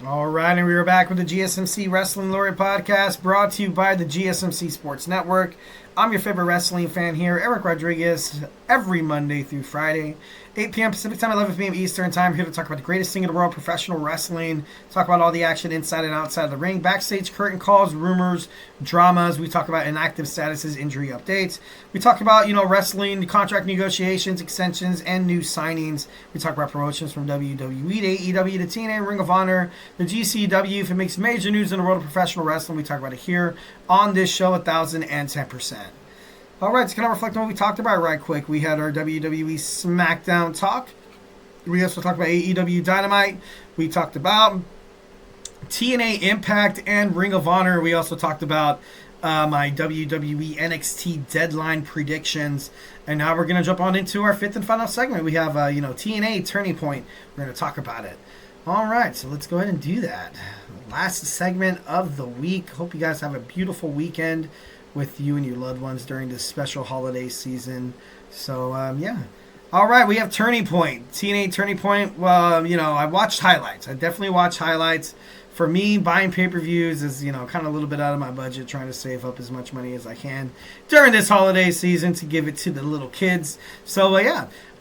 All right, and we are back with the GSMC Wrestling Laureate Podcast, brought to you by the GSMC Sports Network. I'm your favorite wrestling fan here, Eric Rodriguez, every Monday through Friday, 8 p.m. Pacific Time, 11 p.m. Eastern Time. Here to talk about the greatest thing in the world, professional wrestling. Talk about all the action inside and outside of the ring, backstage curtain calls, rumors, dramas. We talk about inactive statuses, injury updates. We talk about, wrestling, contract negotiations, extensions, and new signings. We talk about promotions from WWE to AEW to TNA, Ring of Honor, the GCW. If it makes major news in the world of professional wrestling, we talk about it here on this show, 1,010%. All right, so kind of reflect on what we talked about right quick. We had our WWE SmackDown talk. We also talked about AEW Dynamite. We talked about TNA Impact and Ring of Honor. We also talked about my WWE NXT deadline predictions. And now we're going to jump on into our fifth and final segment. We have, TNA Turning Point. We're going to talk about it. All right, so let's go ahead and do that. Last segment of the week. Hope you guys have a beautiful weekend with you and your loved ones during this special holiday season. So, All right, we have Turning Point. TNA Turning Point. Well, I watched highlights. I definitely watched highlights. For me, buying pay-per-views is, kind of a little bit out of my budget, trying to save up as much money as I can during this holiday season to give it to the little kids. So,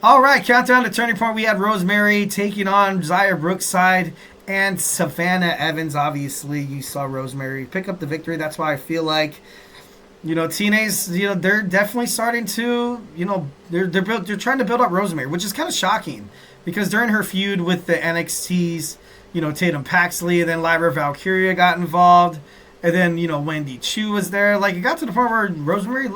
All right, countdown to Turning Point. We had Rosemary taking on Xia Brookside and Savannah Evans. Obviously, you saw Rosemary pick up the victory. That's why I feel like TNA's, they're definitely starting to, they're trying to build up Rosemary, which is kind of shocking because during her feud with the NXT's, Tatum Paxley, and then Lyra Valkyria got involved, and then, Wendy Chu was there. Like, it got to the point where Rosemary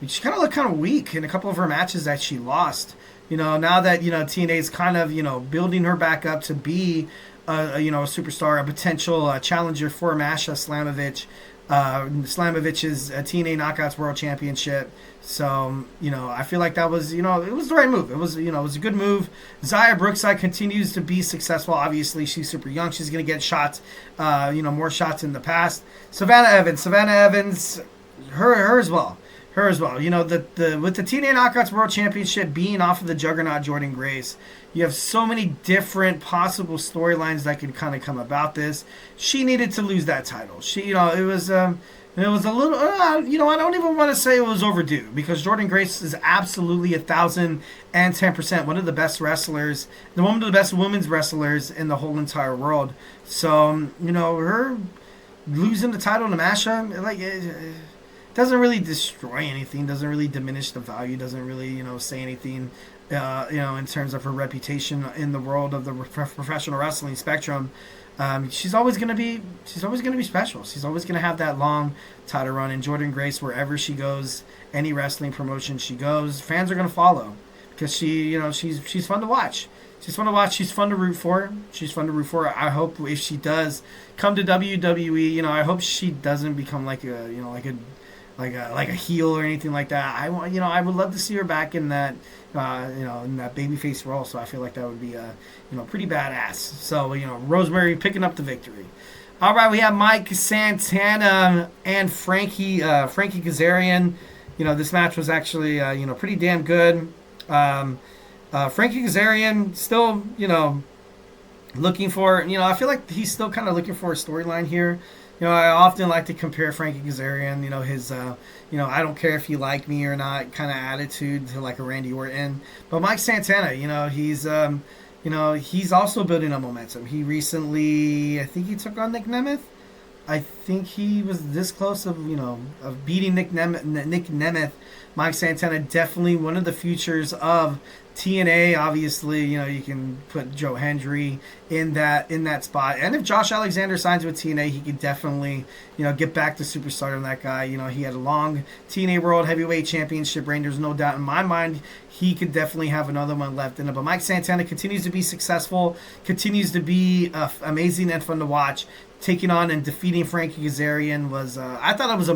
she kind of looked kind of weak in a couple of her matches that she lost. Now that, TNA's kind of, building her back up to be, a superstar, a potential challenger for Masha Slamovich. Slamovich's TNA Knockouts World Championship. So, I feel like that was, it was the right move. It was, it was a good move. Xia Brookside continues to be successful. Obviously, she's super young. She's going to get shots, more shots in the past. Savannah Evans, her as well. With the TNA Knockouts World Championship being off of the juggernaut Jordynne Grace, you have so many different possible storylines that could kind of come about this. She needed to lose that title. It was a little, I don't even want to say it was overdue because Jordynne Grace is absolutely 1,010% one of the best wrestlers, one of the best women's wrestlers in the whole entire world. So, her losing the title to Masha, doesn't really destroy anything, doesn't really diminish the value, doesn't really, say anything, in terms of her reputation in the world of the professional wrestling spectrum. She's always going to be special. She's always going to have that long title run. And Jordynne Grace, wherever she goes, any wrestling promotion she goes, fans are going to follow because she's fun to watch. She's fun to watch. She's fun to root for. I hope if she does come to WWE, I hope she doesn't become like a heel or anything like that. I would love to see her back in that, in that babyface role. So I feel like that would be, pretty badass. So, Rosemary picking up the victory. All right, we have Mike Santana and Frankie Kazarian. This match was actually, pretty damn good. Frankie Kazarian still, looking for, I feel like he's still kind of looking for a storyline here. I often like to compare Frankie Kazarian, his, I don't care if you like me or not kind of attitude to like a Randy Orton. But Mike Santana, he's also building up momentum. He recently, I think he took on Nic Nemeth. I think he was this close of beating Nic Nemeth. Mike Santana definitely one of the futures of TNA. Obviously, you can put Joe Hendry in that spot. And if Josh Alexander signs with TNA, he could definitely, get back to superstardom. That guy, he had a long TNA World Heavyweight Championship reign. There's no doubt in my mind he could definitely have another one left in it. But Mike Santana continues to be successful, continues to be amazing and fun to watch. Taking on and defeating Frankie Kazarian was, I thought it was a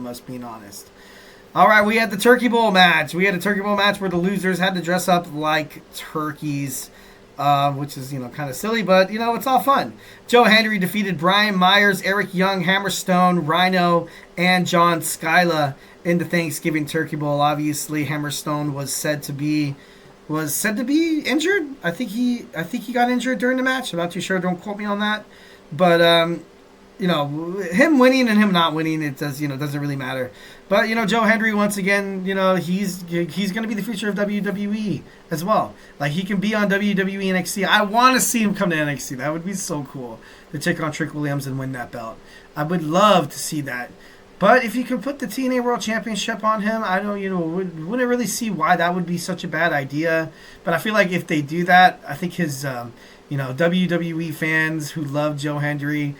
must, being honest. All right, we had the Turkey Bowl match. Where the losers had to dress up like turkeys, which is, kind of silly, but, it's all fun. Joe Hendry defeated Brian Myers, Eric Young, Hammerstone, Rhino, and John Skyla in the Thanksgiving Turkey Bowl. Obviously, Hammerstone was said to be was said to be injured. I think he got injured during the match. I'm not too sure. Don't quote me on that. But him winning and him not winning, it doesn't really matter. But Joe Hendry, once again, he's going to be the future of WWE as well. Like, he can be on WWE NXT. I want to see him come to NXT. That would be so cool to take on Trick Williams and win that belt. I would love to see that. But if you could put the TNA World Championship on him, I don't, wouldn't really see why that would be such a bad idea. But I feel like if they do that, I think his, WWE fans who love Joe Hendry,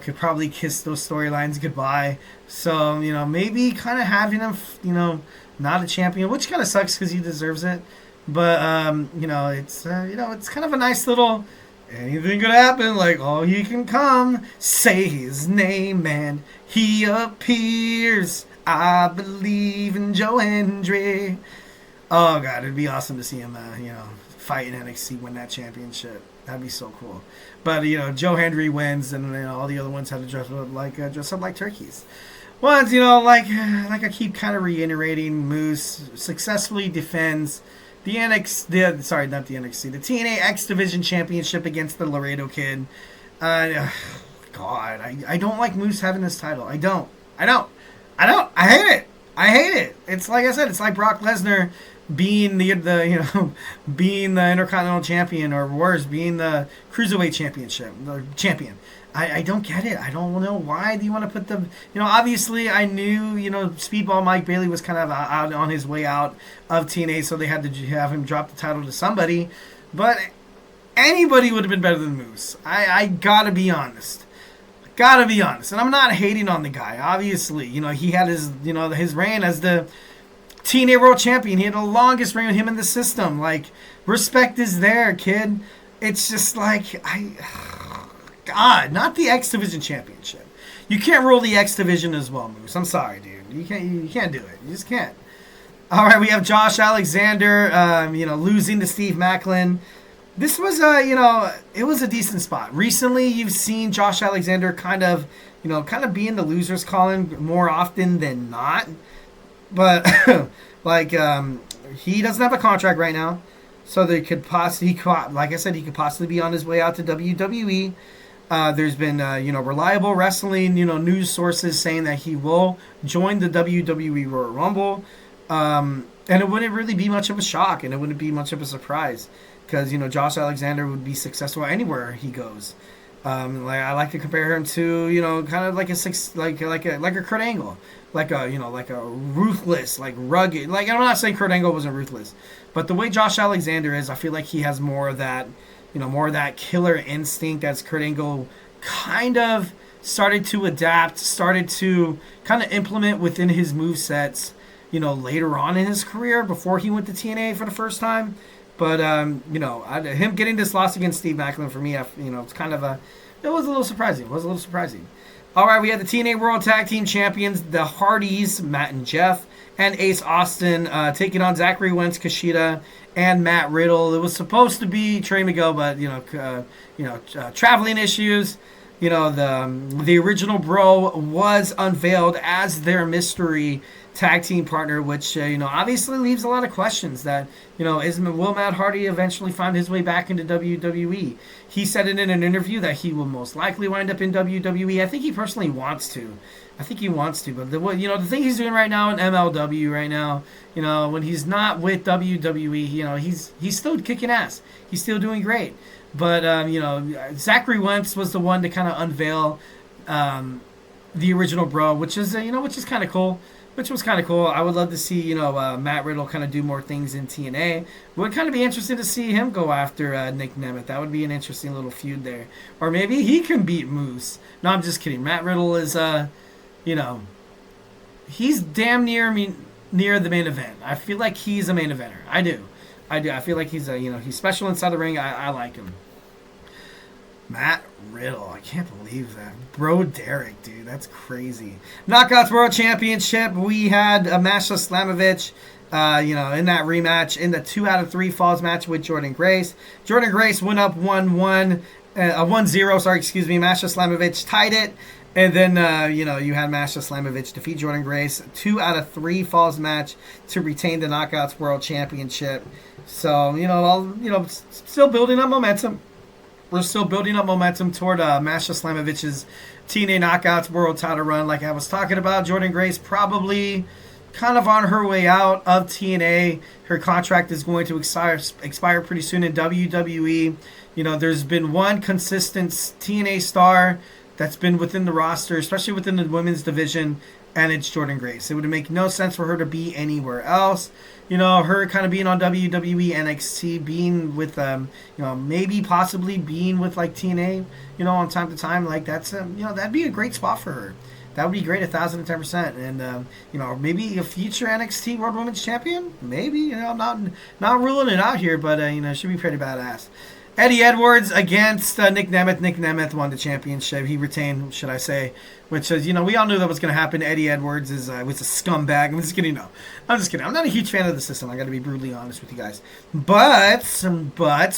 could probably kiss those storylines goodbye. So, maybe kind of having him, not a champion, which kind of sucks because he deserves it. But, it's kind of a nice little, anything could happen, like, oh, he can come, say his name, and he appears. I believe in Joe Hendry. Oh, God, it'd be awesome to see him, fight in NXT, win that championship. That'd be so cool. But, Joe Hendry wins, and all the other ones had to dress up like turkeys. Once, like I keep kind of reiterating, Moose successfully defends the TNA X Division Championship against the Laredo Kid. God, I don't like Moose having this title. I don't. I hate it. It's like I said, it's like Brock Lesnar being the being the Intercontinental Champion, or worse, being the Cruiserweight champion. I don't get it. I don't know why do you want to put the, obviously I knew, Speedball Mike Bailey was kind of out on his way out of TNA, so they had to have him drop the title to somebody, but anybody would have been better than Moose. I gotta be honest. And I'm not hating on the guy. Obviously, he had his, his reign as the TNA World Champion. He had the longest reign with him in the system. Like, respect is there, kid. It's just like, God, not the X Division Championship. You can't rule the X Division as well, Moose. I'm sorry, dude. You can't do it. You just can't. All right, we have Josh Alexander, losing to Steve Maclin. This was, it was a decent spot. Recently, you've seen Josh Alexander kind of be in the loser's column more often than not. But, he doesn't have a contract right now. So they could possibly, like I said, he could possibly be on his way out to WWE. There's been, reliable wrestling, news sources saying that he will join the WWE Royal Rumble. And it wouldn't really be much of a shock, and it wouldn't be much of a surprise. Because, Josh Alexander would be successful anywhere he goes. I like to compare him to, kind of like a Kurt Angle. Like a ruthless, rugged, I'm not saying Kurt Angle wasn't ruthless, but the way Josh Alexander is, I feel like he has more of that, more of that killer instinct that's Kurt Angle kind of started to adapt, started to kind of implement within his movesets, later on in his career before he went to TNA for the first time. But, him getting this loss against Steve Maclin for me, it's kind of it was a little surprising. All right, we had the TNA World Tag Team Champions, the Hardys, Matt and Jeff, and Ace Austin taking on Zachary Wentz, Kushida, and Matt Riddle. It was supposed to be Trey Miguel, but traveling issues. The original Bro was unveiled as their mystery tag team partner, which obviously leaves a lot of questions. That will Matt Hardy eventually find his way back into WWE? He said it in an interview that he will most likely wind up in WWE. I think he personally wants to. But the thing he's doing right now in MLW right now, when he's not with WWE, he's still kicking ass. He's still doing great. But Zachary Wentz was the one to kind of unveil the original Bro, which is kind of cool. Which was kind of cool. I would love to see, Matt Riddle kind of do more things in TNA. It would kind of be interesting to see him go after Nic Nemeth. That would be an interesting little feud there. Or maybe he can beat Moose. No, I'm just kidding. Matt Riddle is, he's damn near the main event. I feel like he's a main eventer. I do. I feel like he's he's special inside the ring. I like him. Matt Riddle. I can't believe that. Bro Derek, dude. That's crazy. Knockouts World Championship. We had Masha Slamovich, in that rematch in the 2 out of 3 falls match with Jordan Grace. Jordan Grace went up 1-0. Masha Slamovich tied it. And then, you had Masha Slamovich defeat Jordan Grace. 2 out of 3 falls match to retain the Knockouts World Championship. So, still building up momentum. We're still building up momentum toward Masha Slamovich's TNA Knockouts World Title run. Like I was talking about, Jordynne Grace probably kind of on her way out of TNA. Her contract is going to expire pretty soon in WWE. There's been one consistent TNA star that's been within the roster, especially within the women's division, and it's Jordynne Grace. It would make no sense for her to be anywhere else. Her kind of being on WWE, NXT, being with, maybe possibly being with like TNA, on time to time, like that's, that'd be a great spot for her. That would be great, 1,010%. And, maybe a future NXT World Women's Champion? Maybe, I'm not ruling it out here, but, it should be pretty badass. Eddie Edwards against Nic Nemeth. Nic Nemeth won the championship. He retained, should I say, which is, we all knew that was going to happen. Eddie Edwards was a scumbag. I'm just kidding. No, I'm just kidding. I'm not a huge fan of the system. I got to be brutally honest with you guys. But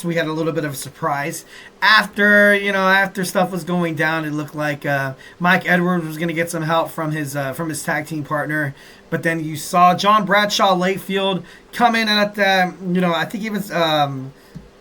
we had a little bit of a surprise after stuff was going down. It looked like Mike Edwards was going to get some help from his tag team partner. But then you saw John Bradshaw Layfield come in at the, I think he was.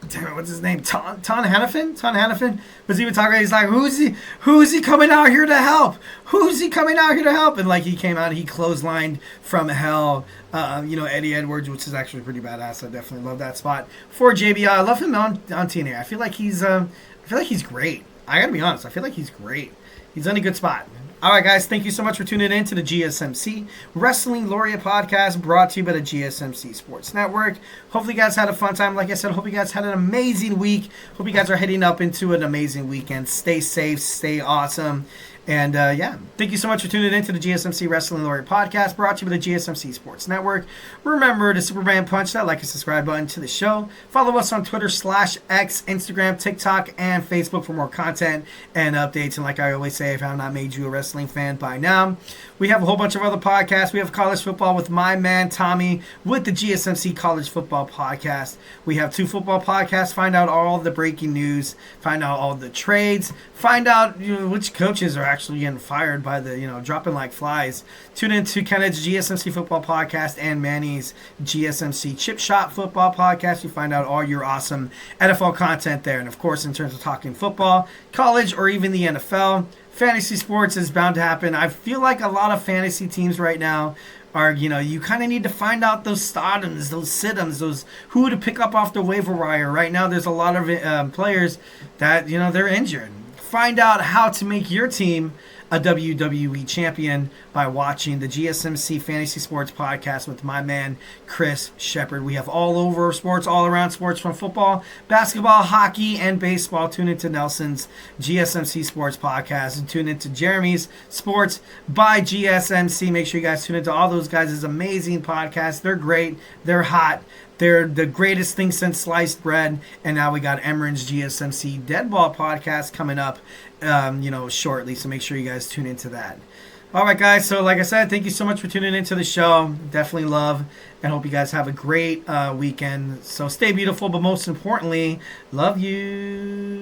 Damn it, what's his name? Ton Hannafin was even talking. He's like, who's he coming out here to help? Who's he coming out here to help? And like he came out, he clotheslined from hell. Eddie Edwards, which is actually pretty badass. I definitely love that spot for JBL. I love him on TNA. I feel like he's great. I gotta be honest. I feel like he's great. He's in a good spot. All right, guys, thank you so much for tuning in to the GSMC Wrestling Laureate Podcast, brought to you by the GSMC Sports Network. Hopefully you guys had a fun time. Like I said, hope you guys had an amazing week. Hope you guys are heading up into an amazing weekend. Stay safe, stay awesome. And, thank you so much for tuning in to the GSMC Wrestling Laureate Podcast, brought to you by the GSMC Sports Network. Remember to Superman punch that like and subscribe button to the show. Follow us on Twitter /X, Instagram, TikTok, and Facebook for more content and updates. And like I always say, if I have not made you a wrestling fan by now, we have a whole bunch of other podcasts. We have college football with my man Tommy with the GSMC College Football Podcast. We have 2 football podcasts. Find out all the breaking news. Find out all the trades. Find out which coaches are actually getting fired by the, dropping like flies. Tune in to Kenneth's GSMC Football Podcast and Manny's GSMC Chip Shot Football Podcast. You find out all your awesome NFL content there. And of course, in terms of talking football, college, or even the NFL, fantasy sports is bound to happen. I feel like a lot of fantasy teams right now are, you kind of need to find out those stardoms, those sit-ems, those who to pick up off the waiver wire. Right now, there's a lot of players that, they're injured. Find out how to make your team a WWE champion by watching the GSMC Fantasy Sports Podcast with my man Chris Shepard. We have all over sports, all around sports, from football, basketball, hockey, and baseball. Tune into Nelson's GSMC Sports Podcast and tune into Jeremy's Sports by GSMC. Make sure you guys tune into all those guys' amazing podcasts. They're great. They're hot. They're the greatest thing since sliced bread. And now we got Emran's GSMC Deadball Podcast coming up, shortly. So make sure you guys tune into that. All right, guys. So like I said, thank you so much for tuning into the show. Definitely love and hope you guys have a great weekend. So stay beautiful, but most importantly, love you.